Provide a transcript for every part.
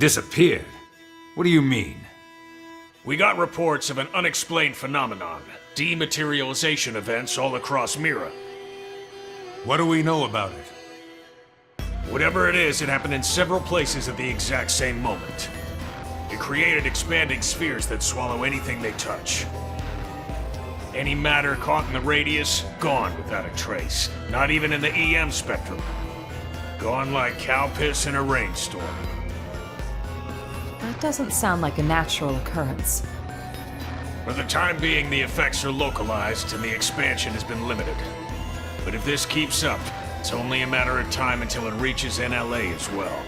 Disappeared? What do you mean? We got reports of an unexplained phenomenon. Dematerialization events all across Mira. What do we know about it? Whatever it is, it happened in several places at the exact same moment. It created expanding spheres that swallow anything they touch. Any matter caught in the radius, gone without a trace. Not even in the EM spectrum. Gone like cow piss in a rainstorm. That doesn't sound like a natural occurrence. For the time being, the effects are localized and the expansion has been limited. But if this keeps up, it's only a matter of time until it reaches NLA as well.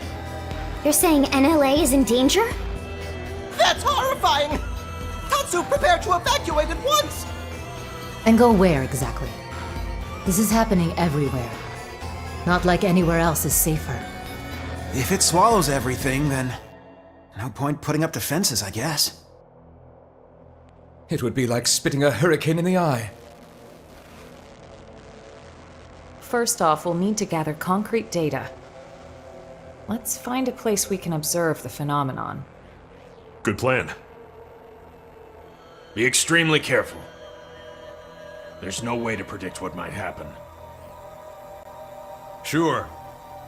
You're saying NLA is in danger? That's horrifying! Tatsu, prepare to evacuate at once! And go where exactly? This is happening everywhere. Not like anywhere else is safer. If it swallows everything, then no point putting up defenses, I guess. It would be like spitting a hurricane in the eye. First off, we'll need to gather concrete data. Let's find a place we can observe the phenomenon. Good plan. Be extremely careful. There's no way to predict what might happen. Sure.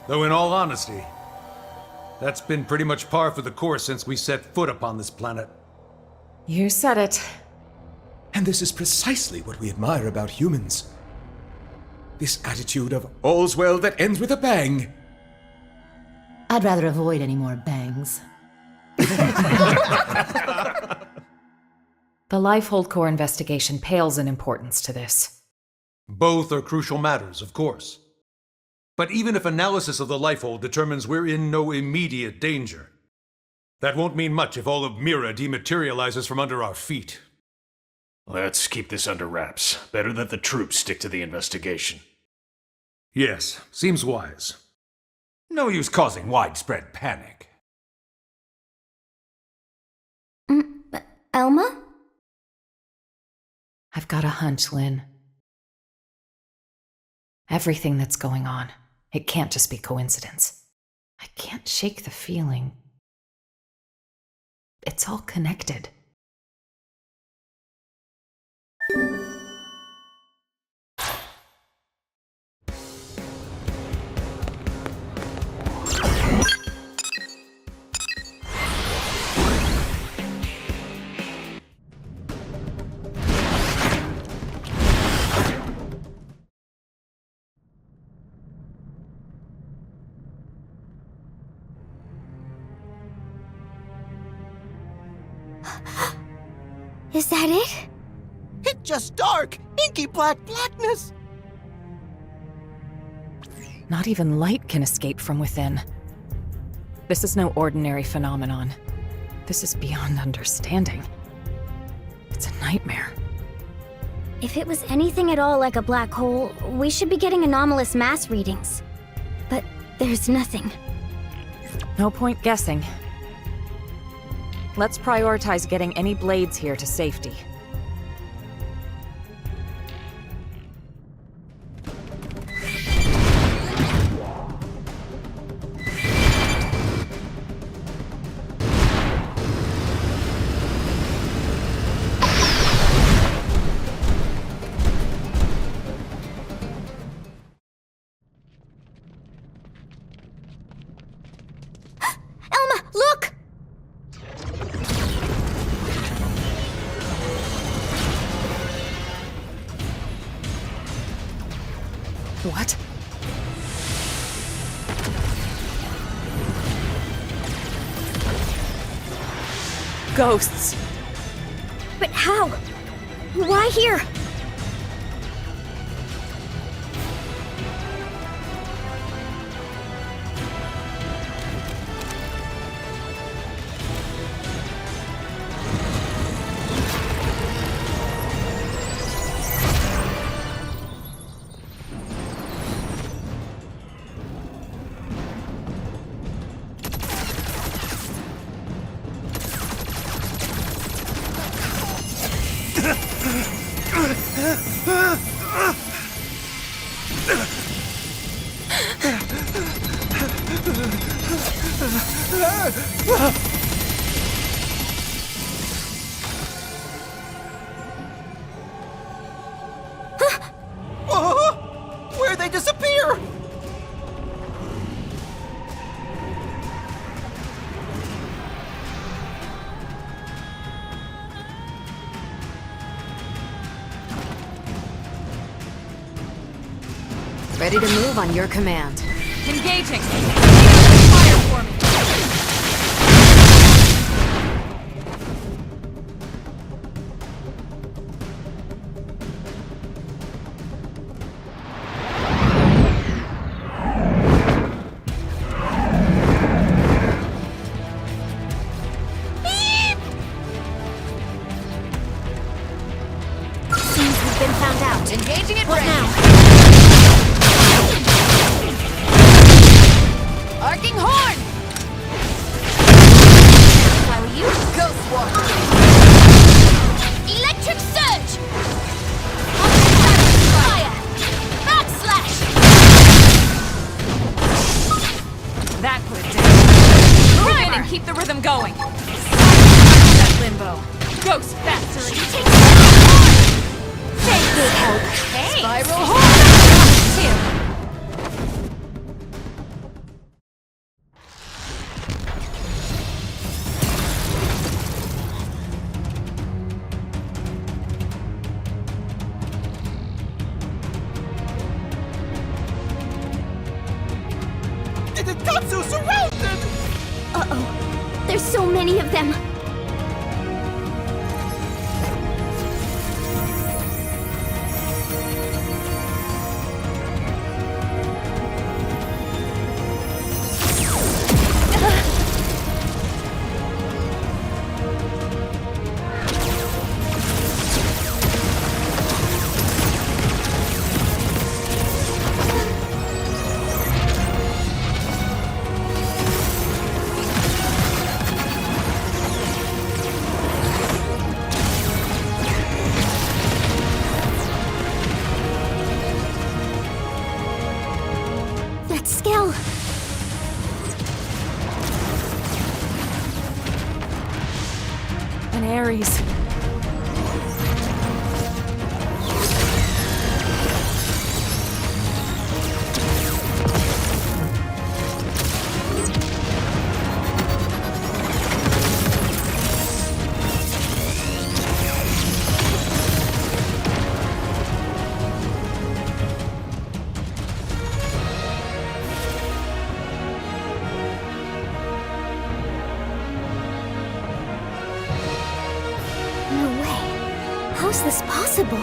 Though in all honesty, that's been pretty much par for the course since we set foot upon this planet. You said it. And this is precisely what we admire about humans. This attitude of all's well that ends with a bang. I'd rather avoid any more bangs. The Lifehold Core investigation pales in importance to this. Both are crucial matters, of course. But even if analysis of the Lifehold determines we're in no immediate danger, that won't mean much if all of Mira dematerializes from under our feet. Let's keep this under wraps. Better that the troops stick to the investigation. Yes, seems wise. No use causing widespread panic. Elma? I've got a hunch, Lynn. Everything that's going on, it can't just be coincidence. I can't shake the feeling. It's all connected. Is that it? It's just dark! Inky blackness! Not even light can escape from within. This is no ordinary phenomenon. This is beyond understanding. It's a nightmare. If it was anything at all like a black hole, we should be getting anomalous mass readings. But there's nothing. No point guessing. Let's prioritize getting any blades here to safety. Elma, look! What? Ghosts! But how? Why here? did they disappear? Ready to move on your command. Engaging! Fire for me! Seems we've been found out. Engaging it What right now? Arcing horn! If I were you. Ghost walk! Electric surge! Fire! Backslash! That put it down. Move in and keep the rhythm going. That limbo. Ghost factory! Big help. Hey! Spiral horn! Tatsu surrounded! Uh-oh. There's so many of them. That skill. An Ares. No way. How's this possible?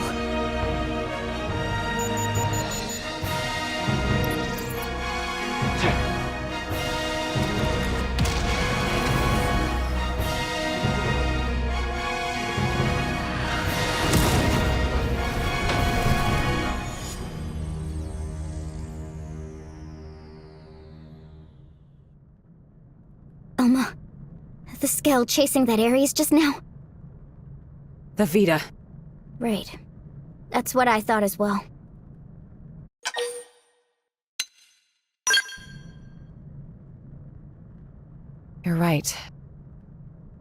Elma, the Skell chasing that Ares just now? The Vita. Right. That's what I thought as well. You're right.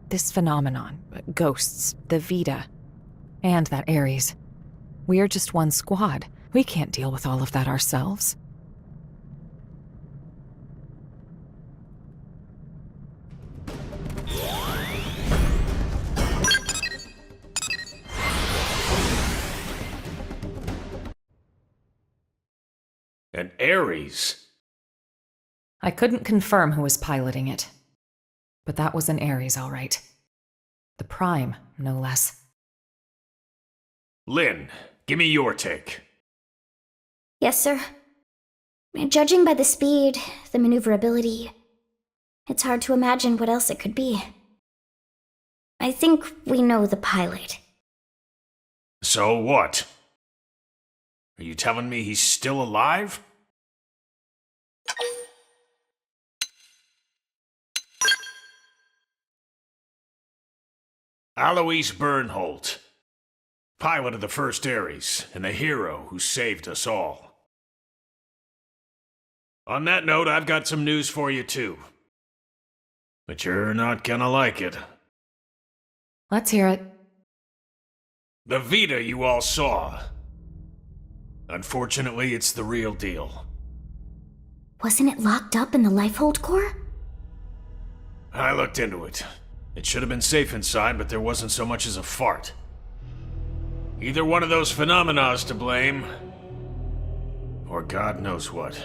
This phenomenon, ghosts, the Vita, and that Ares. We're just one squad. We can't deal with all of that ourselves. An Ares? I couldn't confirm who was piloting it. But that was an Ares, all right. The Prime, no less. Lynn, give me your take. Yes, sir. Judging by the speed, the maneuverability, it's hard to imagine what else it could be. I think we know the pilot. So what? Are you telling me he's still alive? Alois Bernholt, pilot of the first Ares, and the hero who saved us all. On that note, I've got some news for you too. But you're not gonna like it. Let's hear it. The Vita you all saw. Unfortunately, it's the real deal. Wasn't it locked up in the Lifehold core? I looked into it. It should have been safe inside, but there wasn't so much as a fart. Either one of those phenomena is to blame, or God knows what.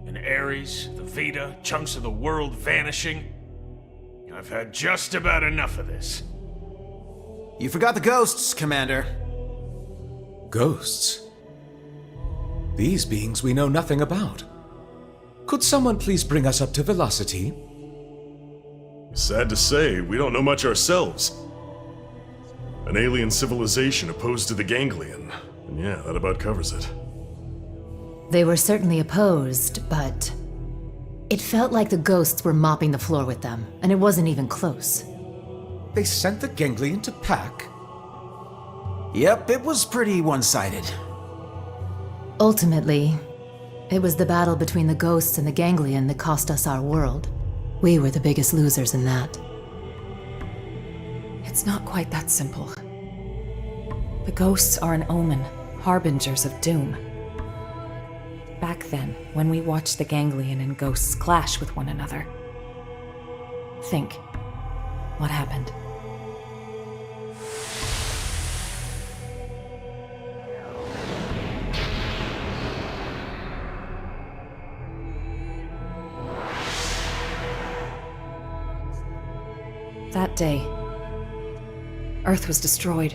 In Ares, the Vita, chunks of the world vanishing. I've had just about enough of this. You forgot the ghosts, Commander. Ghosts? These beings we know nothing about. Could someone please bring us up to velocity? Sad to say, we don't know much ourselves. An alien civilization opposed to the Ganglion. And yeah, that about covers it. They were certainly opposed, but it felt like the ghosts were mopping the floor with them, and it wasn't even close. They sent the Ganglion to pack? Yep, it was pretty one-sided. Ultimately, it was the battle between the ghosts and the Ganglion that cost us our world. We were the biggest losers in that. It's not quite that simple. The ghosts are an omen, harbingers of doom. Back then, when we watched the Ganglion and ghosts clash with one another, think, what happened? That day, Earth was destroyed.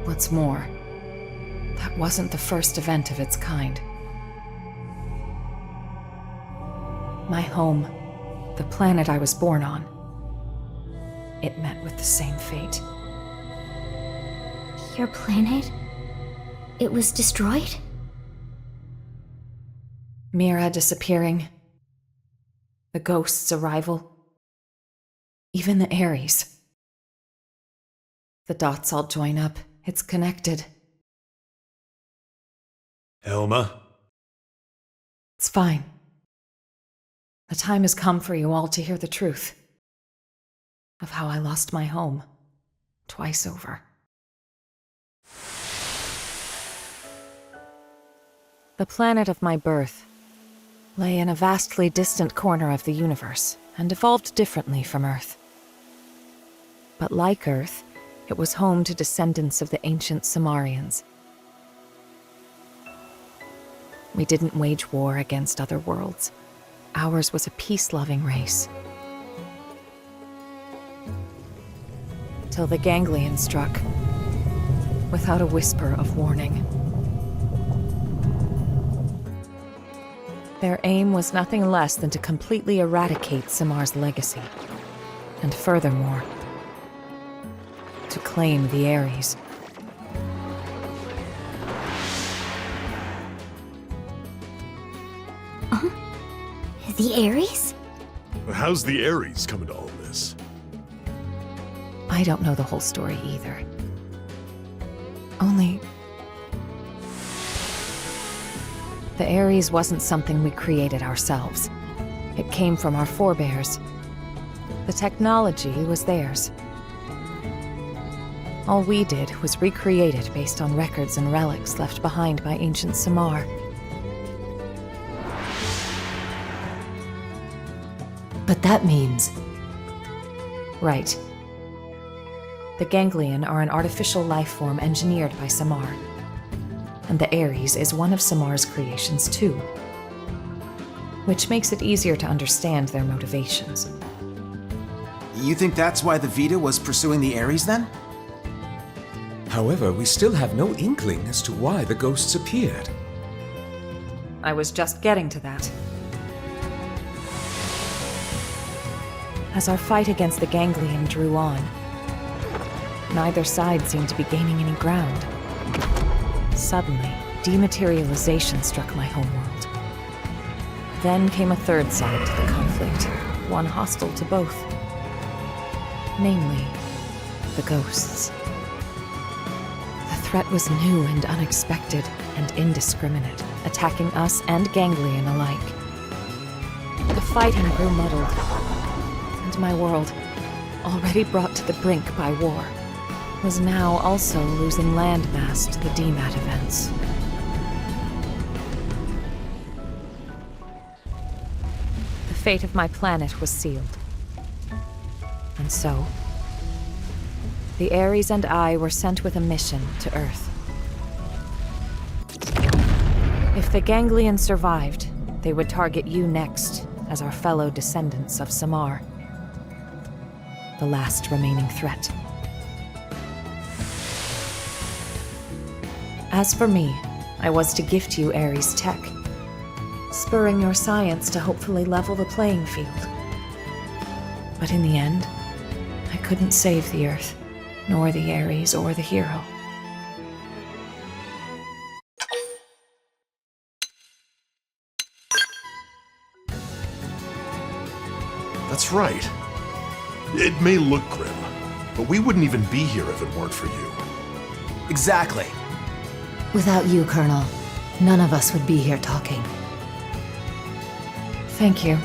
What's more, that wasn't the first event of its kind. My home, the planet I was born on, it met with the same fate. Your planet? It was destroyed? Mira disappearing, the ghost's arrival, even the Ares. The dots all join up. It's connected. Elma? It's fine. The time has come for you all to hear the truth of how I lost my home twice over. The planet of my birth lay in a vastly distant corner of the universe and evolved differently from Earth. But like Earth, it was home to descendants of the ancient Cimmerians. We didn't wage war against other worlds. Ours was a peace-loving race. Till the Ganglion struck, without a whisper of warning. Their aim was nothing less than to completely eradicate Simmar's legacy, and furthermore, to claim the Ares. The Ares? How's the Ares come into all this? I don't know the whole story either. Only... the Ares wasn't something we created ourselves. It came from our forebears. The technology was theirs. All we did was recreate it based on records and relics left behind by ancient Cimmar. But that means... Right. The Ganglion are an artificial life form engineered by Cimmar. And the Ares is one of Simmar's creations too. Which makes it easier to understand their motivations. You think that's why the Vita was pursuing the Ares then? However, we still have no inkling as to why the ghosts appeared. I was just getting to that. As our fight against the Ganglion drew on, neither side seemed to be gaining any ground. Suddenly, dematerialization struck my homeworld. Then came a third side to the conflict, one hostile to both. Namely, the ghosts. The threat was new and unexpected, and indiscriminate, attacking us and Ganglion alike. The fighting grew muddled, and my world, already brought to the brink by war, was now also losing landmass to the DMAT events. The fate of my planet was sealed. And so, the Ares and I were sent with a mission to Earth. If the Ganglions survived, they would target you next as our fellow descendants of Samar, the last remaining threat. As for me, I was to gift you Ares tech, spurring your science to hopefully level the playing field. But in the end, I couldn't save the Earth, nor the Ares or the hero. That's right. It may look grim, but we wouldn't even be here if it weren't for you. Exactly. Without you, Colonel, none of us would be here talking. Thank you.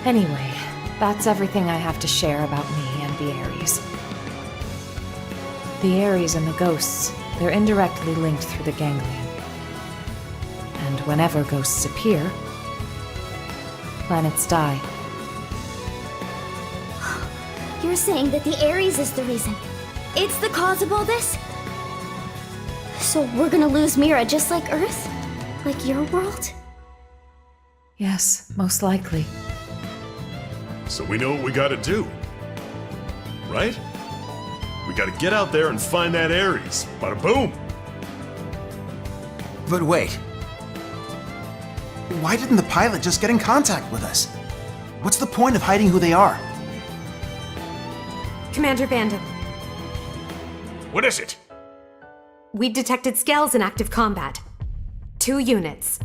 Anyway, that's everything I have to share about me and the Ares. The Ares and the ghosts, they're indirectly linked through the ganglion. And whenever ghosts appear, planets die. You're saying that the Ares is the reason? It's the cause of all this? So we're gonna lose Mira just like Earth? Like your world? Yes, most likely. So we know what we gotta do. Right? We gotta get out there and find that Ares. Bada boom! But wait. Why didn't the pilot just get in contact with us? What's the point of hiding who they are? Commander Vanden, What is it? we detected scales in active combat. 2 units.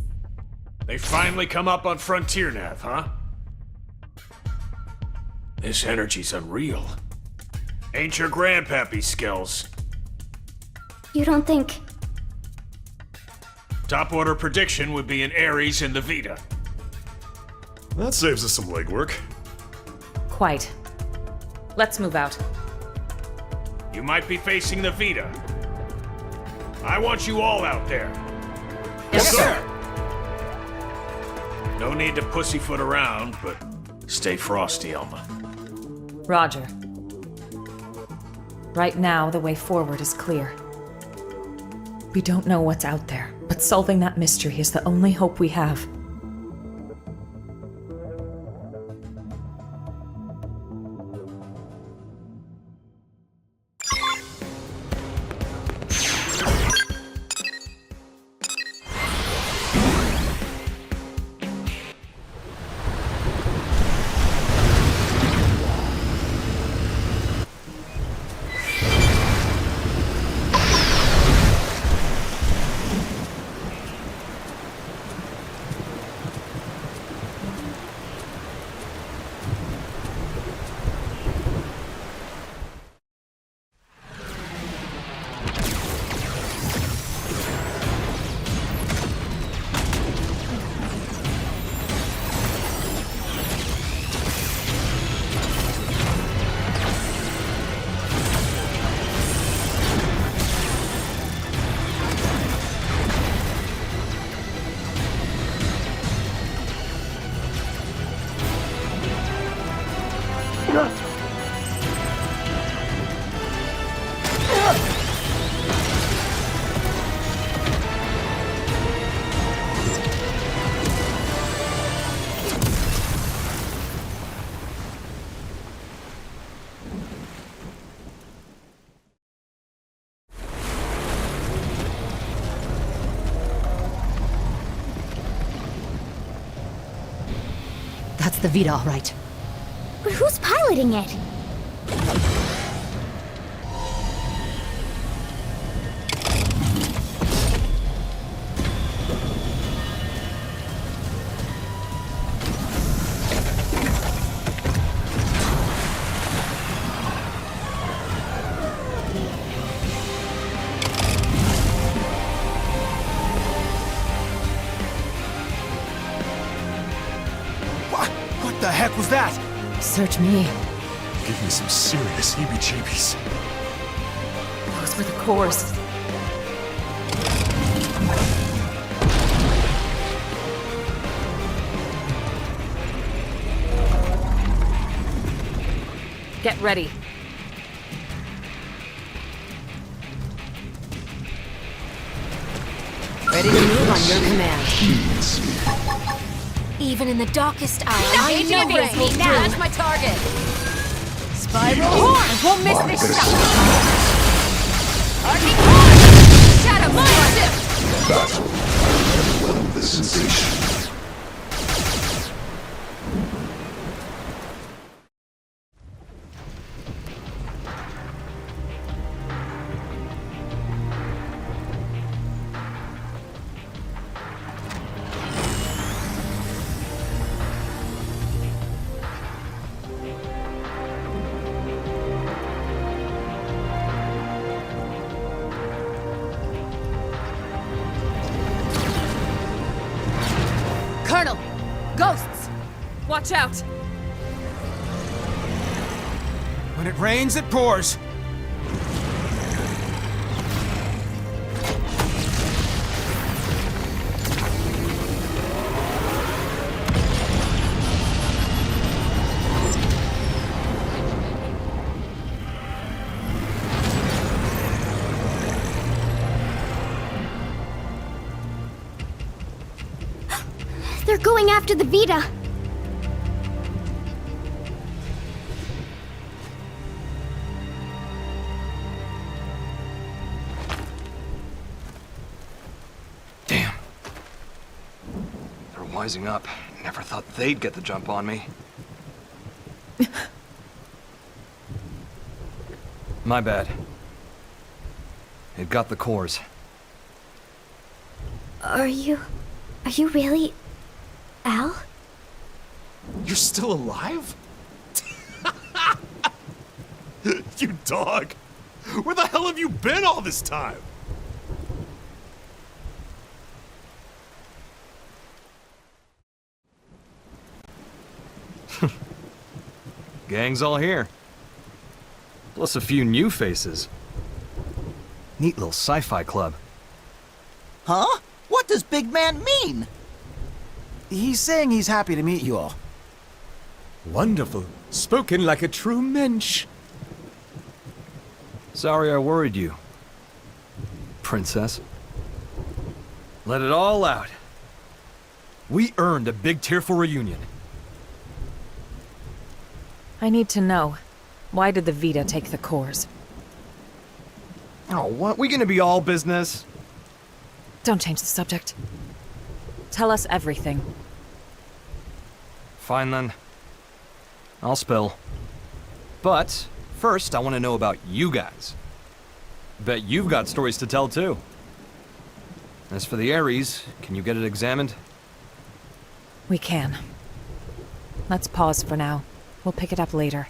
They finally come up on Frontier Nav, huh? This energy's unreal. Ain't your grandpappy skills. You don't think... Top order prediction would be an Ares in the Vita. That saves us some legwork. Quite. Let's move out. You might be facing the Vita. I want you all out there. Yes, sir. No need to pussyfoot around, but stay frosty, Elma. Roger. Right now, the way forward is clear. We don't know what's out there, but solving that mystery is the only hope we have. That's the Vita, all right. But who's piloting it? What the heck was that? Search me. Give me some serious heebie-jeebies. for the cores. Get ready. Ready to move on your command. Even in the darkest hour, I know this will do. That's my target. Spiral horn! Won't miss this shot. Arcing horn! Shadow mind shift! Battle. The sensation. Colonel! Ghosts! Watch out! When it rains, it pours. They're going after the Vita. Damn. They're wising up. Never thought they'd get the jump on me. My bad. It got the cores. Are you really Al? You're still alive? You dog! Where the hell have you been all this time? Gang's all here. Plus a few new faces. Neat little sci-fi club. Huh? What does big man mean? He's saying he's happy to meet you all. Wonderful. Spoken like a true mensch. Sorry I worried you, princess. Let it all out. We earned a big tearful reunion. I need to know. Why did the Vita take the cores? Oh, what? We gonna be all business? Don't change the subject. Tell us everything. Fine then. I'll spill. But first, I want to know about you guys. Bet you've got stories to tell too. As for the Ares, can you get it examined? We can. Let's pause for now. We'll pick it up later.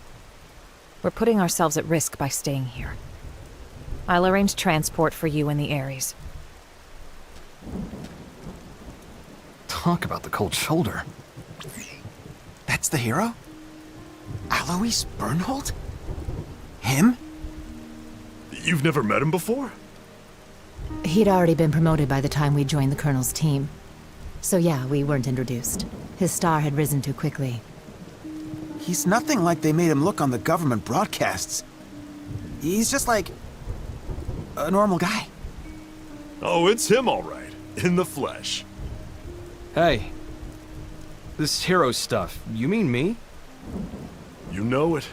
We're putting ourselves at risk by staying here. I'll arrange transport for you and the Ares. Talk about the cold shoulder. That's the hero? Alois Bernhold? Him? You've never met him before? He'd already been promoted by the time we joined the Colonel's team. So yeah, we weren't introduced. His star had risen too quickly. He's nothing like they made him look on the government broadcasts. He's just like a normal guy. Oh, it's him all right. In the flesh. Hey. This hero stuff, you mean me? You know it.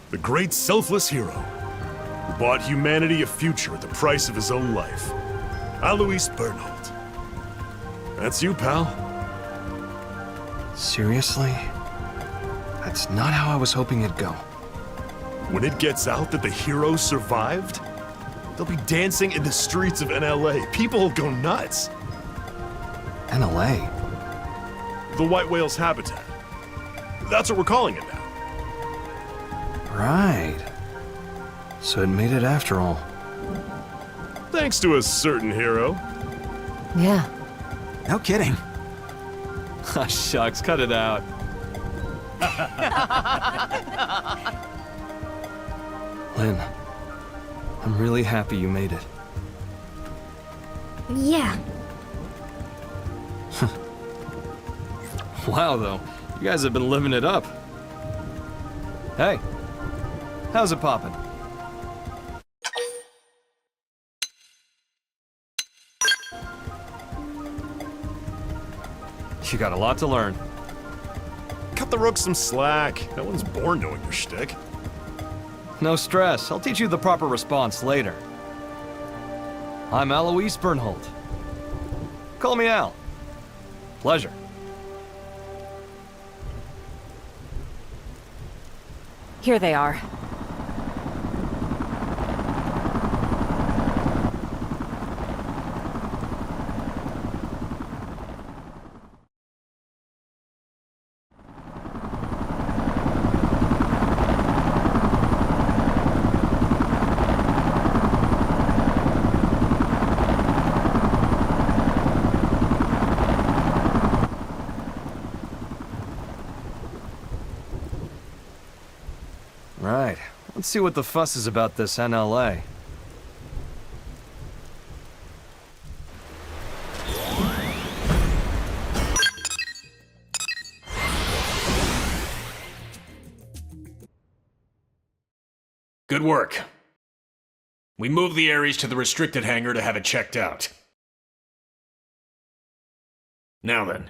The great selfless hero who bought humanity a future at the price of his own life. Alois Bernhold. That's you, pal. Seriously? That's not how I was hoping it'd go. When it gets out that the hero survived, they'll be dancing in the streets of NLA. People will go nuts. NLA? The white whale's habitat. That's what we're calling it now. Right. So it made it after all. Thanks to a certain hero. Yeah. No kidding. Ah, shucks, cut it out. Lynn, I'm really happy you made it. Yeah. Wow, though. You guys have been living it up. Hey, how's it poppin'? You got a lot to learn. Cut the rooks some slack. No one's born knowing your shtick. No stress. I'll teach you the proper response later. I'm Alois Bernhold. Call me Al. Pleasure. Here they are. Right. Let's see what the fuss is about this NLA. Good work. We moved the Ares to the restricted hangar to have it checked out. Now then,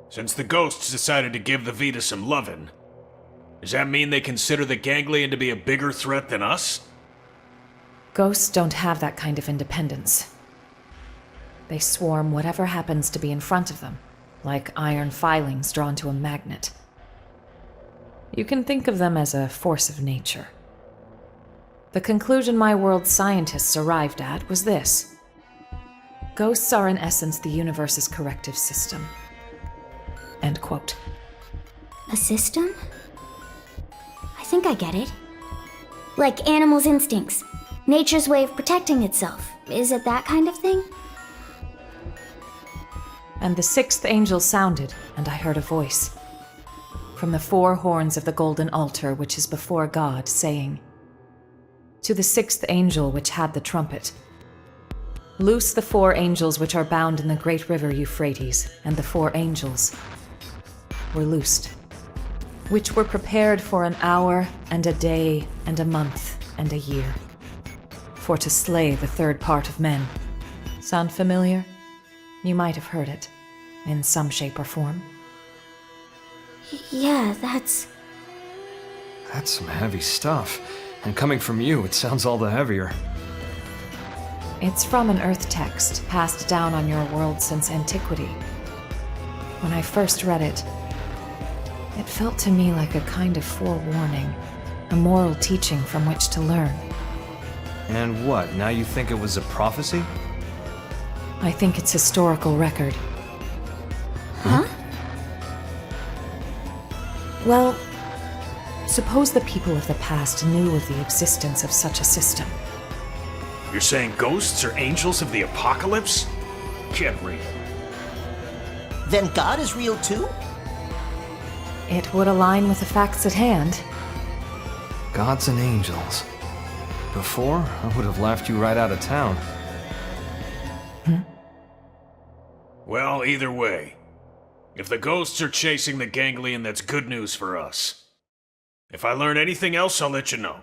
since the ghosts decided to give the Vita some lovin', does that mean they consider the ganglion to be a bigger threat than us? Ghosts don't have that kind of independence. They swarm whatever happens to be in front of them, like iron filings drawn to a magnet. You can think of them as a force of nature. The conclusion my world's scientists arrived at was this. Ghosts are in essence the universe's corrective system. End quote. A system? I think I get it. Like animals' instincts. Nature's way of protecting itself. Is it that kind of thing? And the sixth angel sounded, and I heard a voice. From the four horns of the golden altar which is before God, saying, "To the sixth angel which had the trumpet, loose the four angels which are bound in the great river Euphrates," and the four angels were loosed, which were prepared for an hour, and a day, and a month, and a year, for to slay the third part of men. Sound familiar? You might have heard it, in some shape or form. Yeah, that's some heavy stuff. And coming from you, it sounds all the heavier. It's from an Earth text passed down on your world since antiquity. When I first read it, it felt to me like a kind of forewarning, a moral teaching from which to learn. And what, now you think it was a prophecy? I think it's historical record. Huh? Well, suppose the people of the past knew of the existence of such a system. You're saying ghosts are angels of the apocalypse? Get real. Then God is real too? It would align with the facts at hand. Gods and angels. Before, I would have laughed you right out of town. Well, either way. If the ghosts are chasing the ganglion, that's good news for us. If I learn anything else, I'll let you know.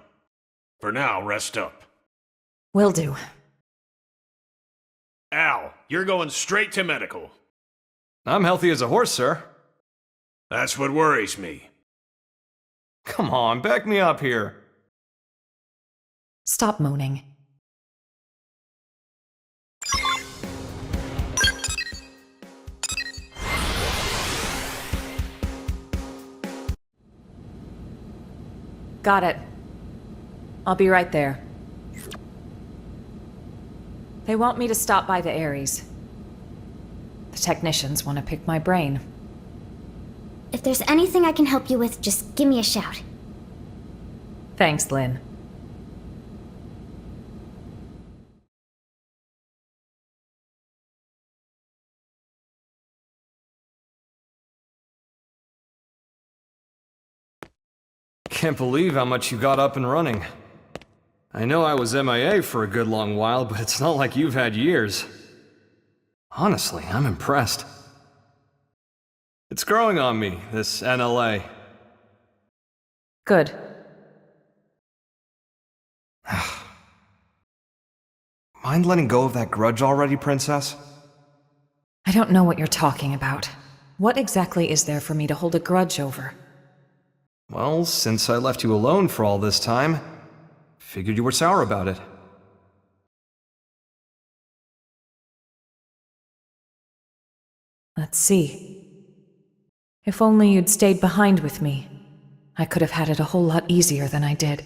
For now, rest up. Will do. Al, you're going straight to medical. I'm healthy as a horse, sir. That's what worries me. Come on, back me up here. Stop moaning. Got it. I'll be right there. They want me to stop by the Ares. The technicians want to pick my brain. If there's anything I can help you with, just give me a shout. Thanks, Lynn. Can't believe how much you got up and running. I know I was MIA for a good long while, but it's not like you've had years. Honestly, I'm impressed. It's growing on me, this NLA. Good. Mind letting go of that grudge already, Princess? I don't know what you're talking about. What exactly is there for me to hold a grudge over? Well, since I left you alone for all this time, figured you were sour about it. Let's see. If only you'd stayed behind with me, I could have had it a whole lot easier than I did.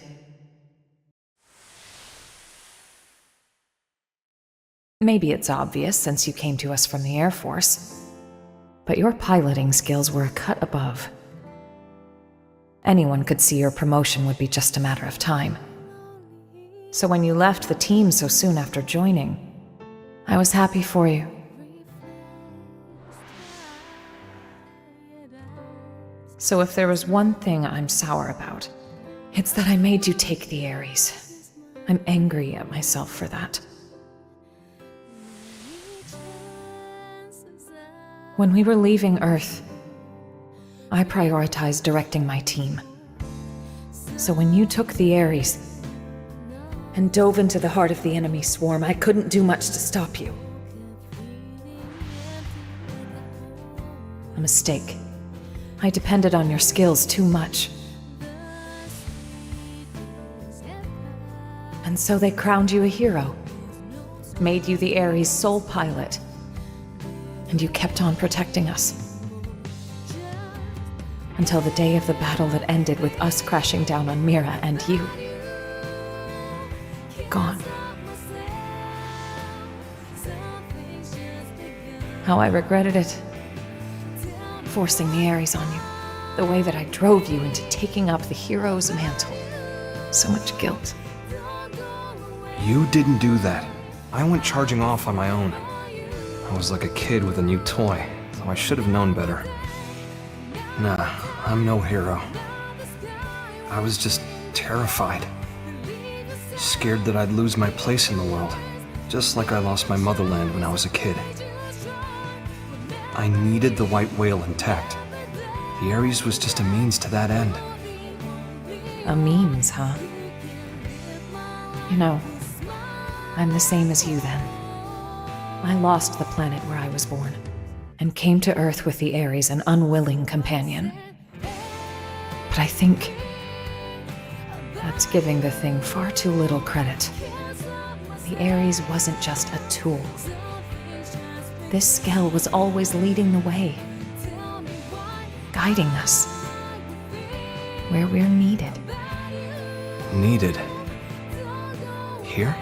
Maybe it's obvious since you came to us from the Air Force, but your piloting skills were a cut above. Anyone could see your promotion would be just a matter of time. So when you left the team so soon after joining, I was happy for you. So if there was one thing I'm sour about, it's that I made you take the Ares. I'm angry at myself for that. When we were leaving Earth, I prioritized directing my team. So when you took the Ares and dove into the heart of the enemy swarm, I couldn't do much to stop you. A mistake. I depended on your skills too much. And so they crowned you a hero, made you the Ares' sole pilot, and you kept on protecting us. Until the day of the battle that ended with us crashing down on Mira and you. Gone. How I regretted it. Forcing the Ares on you. The way that I drove you into taking up the hero's mantle. So much guilt. You didn't do that. I went charging off on my own. I was like a kid with a new toy, so I should have known better. Nah, I'm no hero. I was just terrified. Scared that I'd lose my place in the world, just like I lost my motherland when I was a kid. I needed the white whale intact. The Ares was just a means to that end. A means, huh? You know, I'm the same as you then. I lost the planet where I was born, and came to Earth with the Ares, an unwilling companion. But I think that's giving the thing far too little credit. The Ares wasn't just a tool. This Skell was always leading the way, guiding us where we're needed. Needed? Here?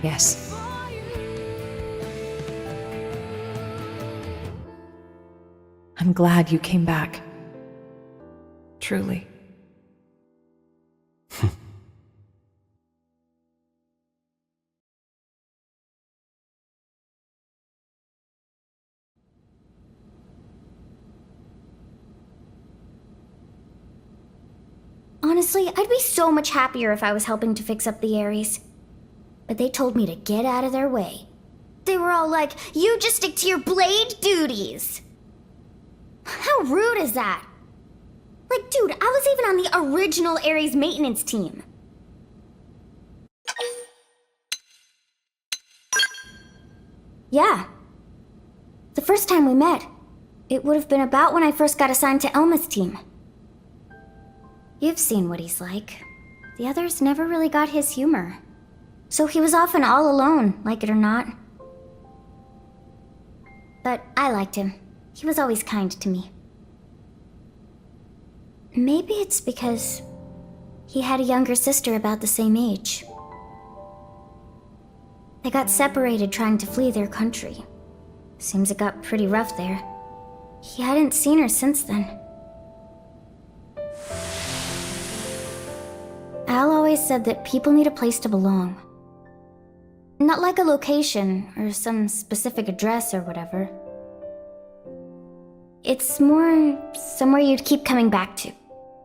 Yes. I'm glad you came back. Truly. Honestly, I'd be so much happier if I was helping to fix up the Ares. But they told me to get out of their way. They were all like, "You just stick to your blade duties." How rude is that? Like, dude, I was even on the original Ares maintenance team. Yeah. The first time we met, it would have been about when I first got assigned to Elma's team. You've seen what he's like. The others never really got his humor. So he was often all alone, like it or not. But I liked him. He was always kind to me. Maybe it's because he had a younger sister about the same age. They got separated trying to flee their country. Seems it got pretty rough there. He hadn't seen her since then. Al always said that people need a place to belong. Not like a location or some specific address or whatever. It's more somewhere you'd keep coming back to.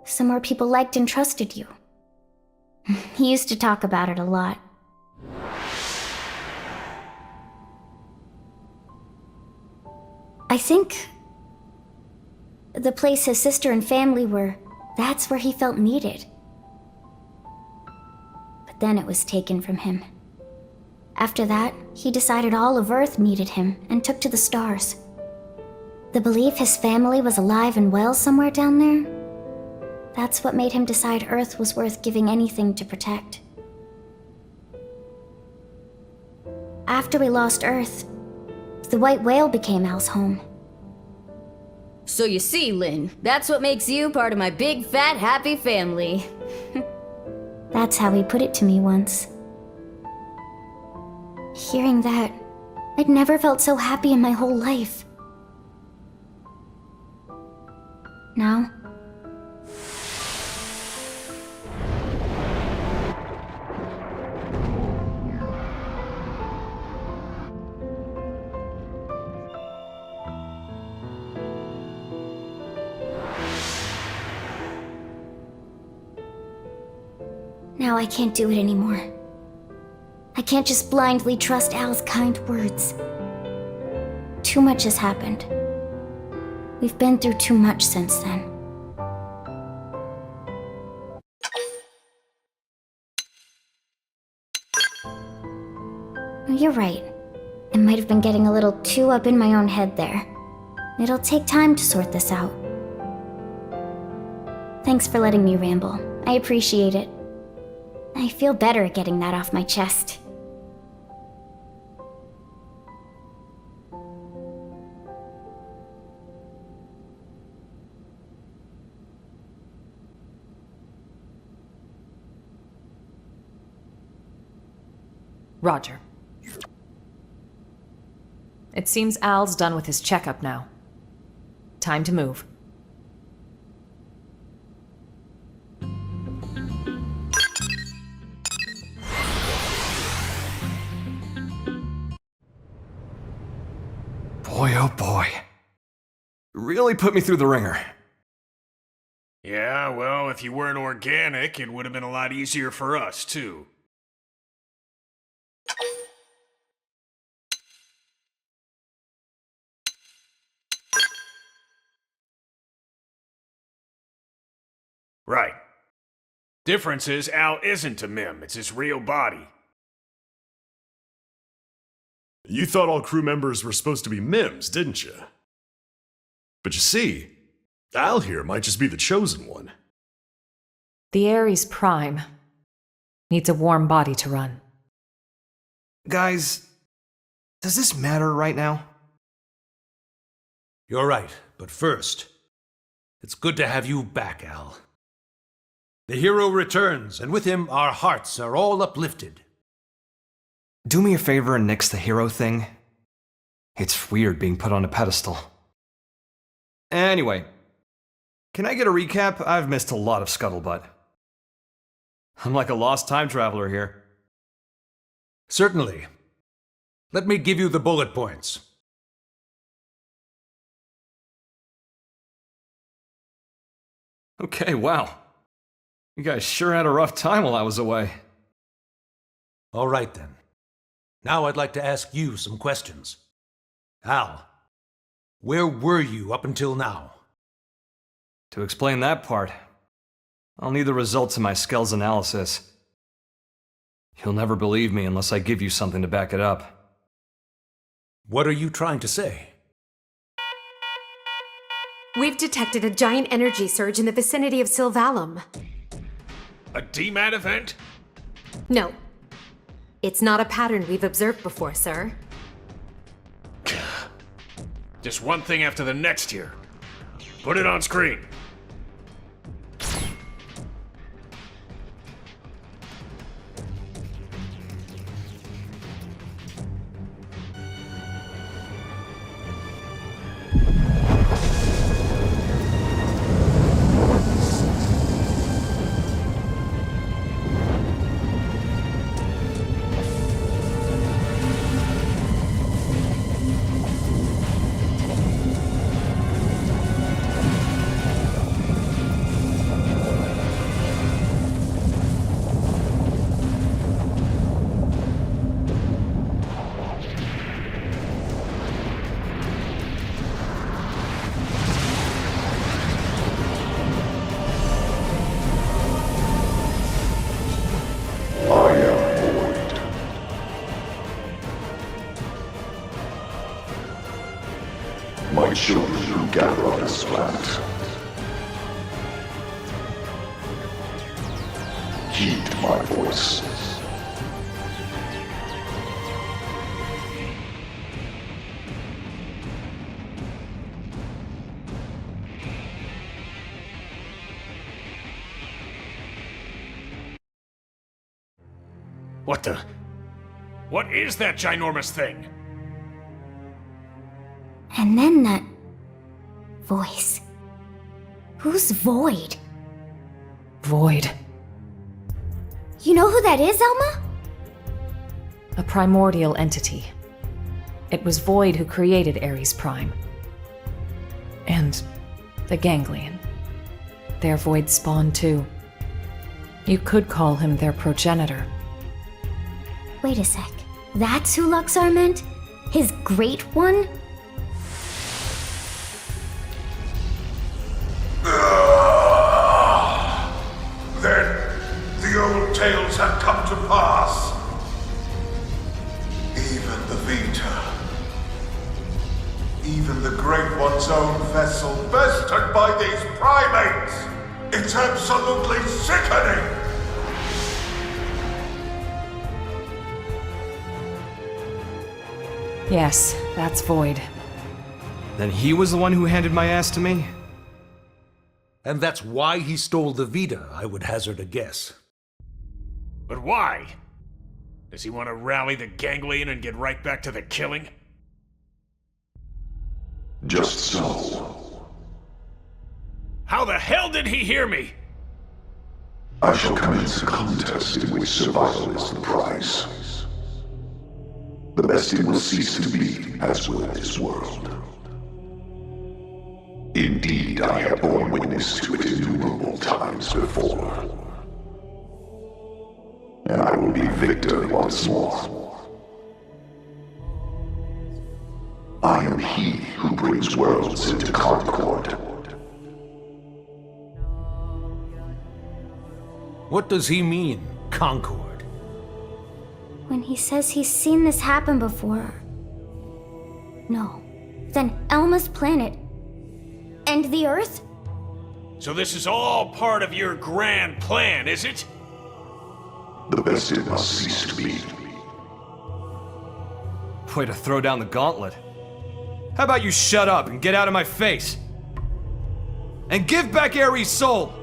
Somewhere people liked and trusted you. He used to talk about it a lot. I think the place his sister and family were, that's where he felt needed. But then it was taken from him. After that, he decided all of Earth needed him and took to the stars. The belief his family was alive and well somewhere down there, that's what made him decide Earth was worth giving anything to protect. After we lost Earth, the white whale became Al's home. So you see, Lynn, that's what makes you part of my big, fat, happy family. That's how he put it to me once. Hearing that, I'd never felt so happy in my whole life. Now, I can't do it anymore. I can't just blindly trust Al's kind words. Too much has happened. We've been through too much since then. You're right. I might have been getting a little too up in my own head there. It'll take time to sort this out. Thanks for letting me ramble. I appreciate it. I feel better getting that off my chest. Roger. It seems Al's done with his checkup now. Time to move. Boy, oh boy. Really put me through the ringer. Yeah, well, if you weren't organic, it would have been a lot easier for us, too. Right. Difference is, Al isn't a mim, it's his real body. You thought all crew members were supposed to be mims, didn't you? But you see, Al here might just be the chosen one. The Ares Prime needs a warm body to run. Guys, does this matter right now? You're right, but first, it's good to have you back, Al. The hero returns, and with him our hearts are all uplifted. Do me a favor and nix the hero thing. It's weird being put on a pedestal. Anyway, can I get a recap? I've missed a lot of scuttlebutt. I'm like a lost time traveler here. Certainly. Let me give you the bullet points. Okay, wow. You guys sure had a rough time while I was away. All right then. Now I'd like to ask you some questions. Al, where were you up until now? To explain that part, I'll need the results of my Skell's analysis. You'll never believe me unless I give you something to back it up. What are you trying to say? We've detected a giant energy surge in the vicinity of Sylvalum. A DMAT event? No. It's not a pattern we've observed before, sir. Just one thing after the next here. Put it on screen. children who gather on this planet. Heed my voice. What the? What is that ginormous thing? And then that voice. Who's Void? Void. You know who that is, Elma? A primordial entity. It was Void who created Ares Prime. And the Ganglion. Their Void spawn too. You could call him their progenitor. Wait a sec. That's who Luxar meant? His great one? Then the old tales have come to pass. Even the Vita. Even the Great One's own vessel bested by these primates. It's absolutely sickening. Yes, that's Void. Then he was the one who handed my ass to me? And that's why he stole the Vita, I would hazard a guess. But why? Does he want to rally the Ganglion and get right back to the killing? Just so. How the hell did he hear me? I shall commence a contest in which survival is the prize. The bested will cease to be, as will this world. Indeed, I have borne witness to it innumerable times before. And I will be victor once more. I am he who brings worlds into concord. What does he mean, Concord? When he says he's seen this happen before. No. Then Elma's planet. And the Earth? So this is all part of your grand plan, is it? The bested must cease to be. Way to throw down the gauntlet. How about you shut up and get out of my face? And give back Ares' soul!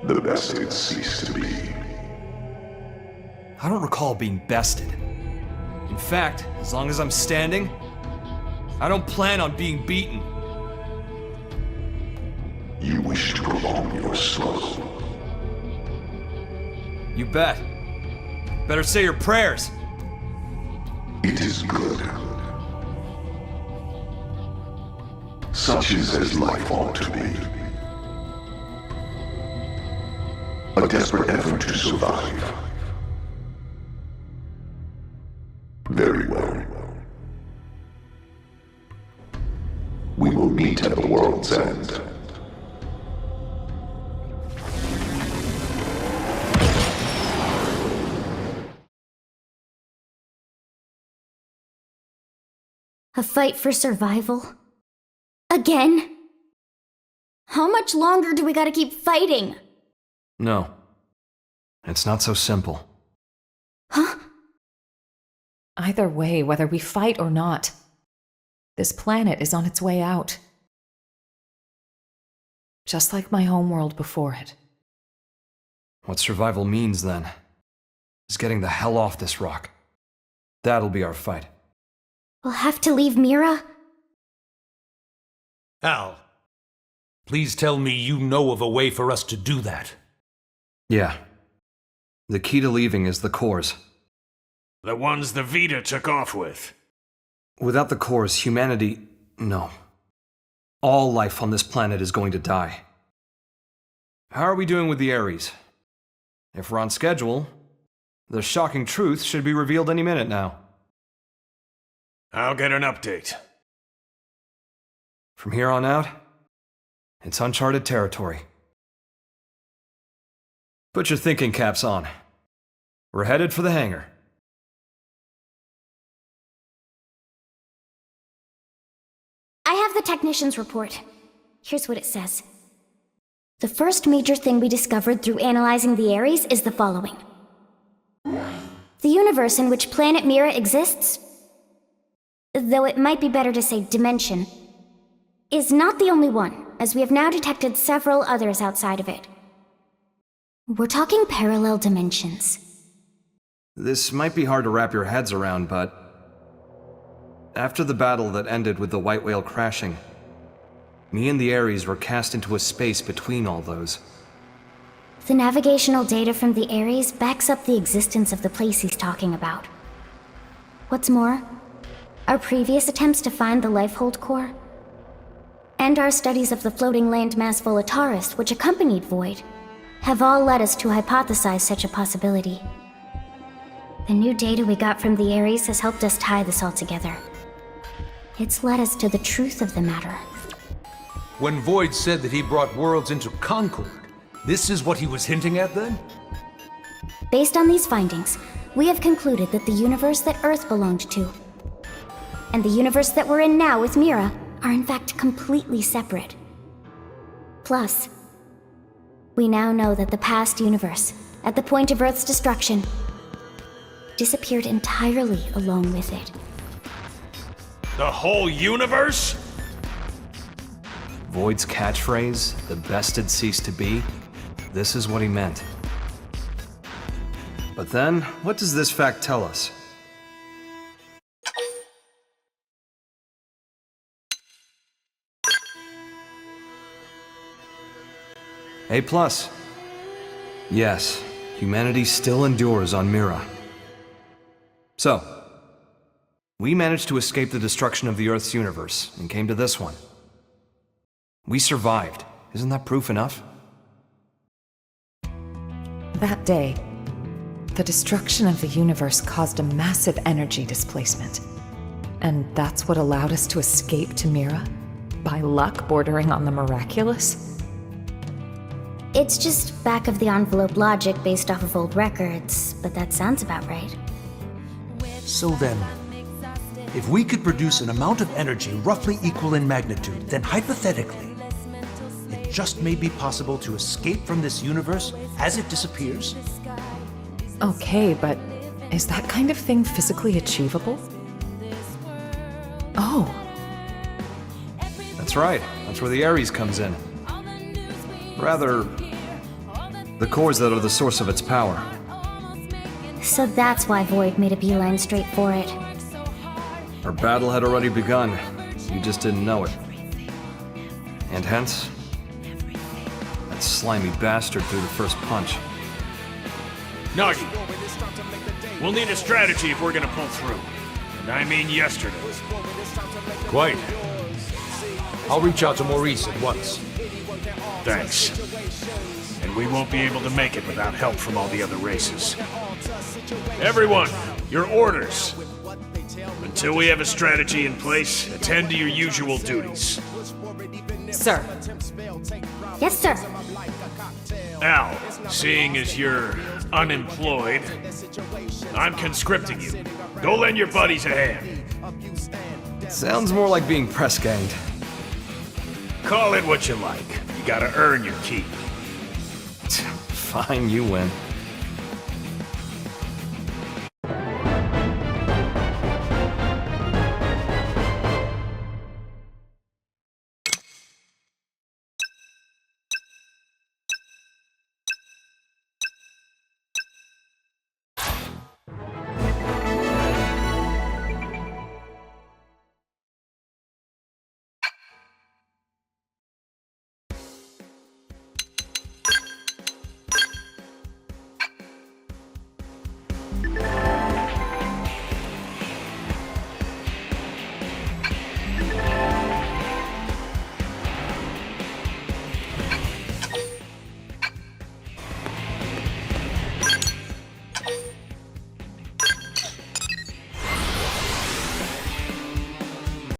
The bested cease to be. I don't recall being bested. In fact, as long as I'm standing, I don't plan on being beaten. You wish to prolong your slow. You bet. Better say your prayers. It is good. Such is as life ought to be. A desperate effort to survive. Very well. We will meet at the world's end. A fight for survival? Again? How much longer do we gotta keep fighting? No. It's not so simple. Huh? Either way, whether we fight or not, this planet is on its way out. Just like my homeworld before it. What survival means, then, is getting the hell off this rock. That'll be our fight. We'll have to leave Mira? Al, please tell me you know of a way for us to do that. Yeah. The key to leaving is the cores. The ones the Vita took off with. Without the cores, humanity... no. All life on this planet is going to die. How are we doing with the Ares? If we're on schedule, The shocking truth should be revealed any minute now. I'll get an update. From here on out, it's uncharted territory. Put your thinking caps on. We're headed for the hangar. I have the technician's report. Here's what it says. The first major thing we discovered through analyzing the Ares is the following. The universe in which planet Mira exists, though it might be better to say dimension, is not the only one, as we have now detected several others outside of it. We're talking parallel dimensions. This might be hard to wrap your heads around, but after the battle that ended with the White Whale crashing, me and the Ares were cast into a space between all those. The navigational data from the Ares backs up the existence of the place he's talking about. What's more, our previous attempts to find the Lifehold core, and our studies of the floating landmass Volataris, which accompanied Void, have all led us to hypothesize such a possibility. The new data we got from the Ares has helped us tie this all together. It's led us to the truth of the matter. When Void said that he brought worlds into concord, this is what he was hinting at then? Based on these findings, we have concluded that the universe that Earth belonged to, and the universe that we're in now with Mira, are in fact completely separate. Plus, we now know that the past universe, at the point of Earth's destruction, disappeared entirely along with it. The whole universe? Void's catchphrase, the best had ceased to be, this is what he meant. But then, what does this fact tell us? A+. Yes, humanity still endures on Mira. So, we managed to escape the destruction of the Earth's universe and came to this one. We survived. Isn't that proof enough? That day, the destruction of the universe caused a massive energy displacement. And that's what allowed us to escape to Mira? By luck bordering on the miraculous? It's just back-of-the-envelope logic based off of old records, but that sounds about right. So then, if we could produce an amount of energy roughly equal in magnitude, then hypothetically, it just may be possible to escape from this universe as it disappears? Okay, but is that kind of thing physically achievable? Oh. That's right. That's where the Ares comes in. Rather, the cores that are the source of its power. So that's why Void made a beeline straight for it. Our battle had already begun. You just didn't know it. And hence, that slimy bastard threw the first punch. Nagi, we'll need a strategy if we're gonna pull through. And I mean yesterday. Quite. I'll reach out to Maurice at once. Thanks. And we won't be able to make it without help from all the other races. Everyone, your orders. Until we have a strategy in place, attend to your usual duties. Sir. Yes, sir. Al, seeing as you're unemployed, I'm conscripting you. Go lend your buddies a hand. Sounds more like being press-ganged. Call it what you like. You gotta earn your keep. Fine, you win.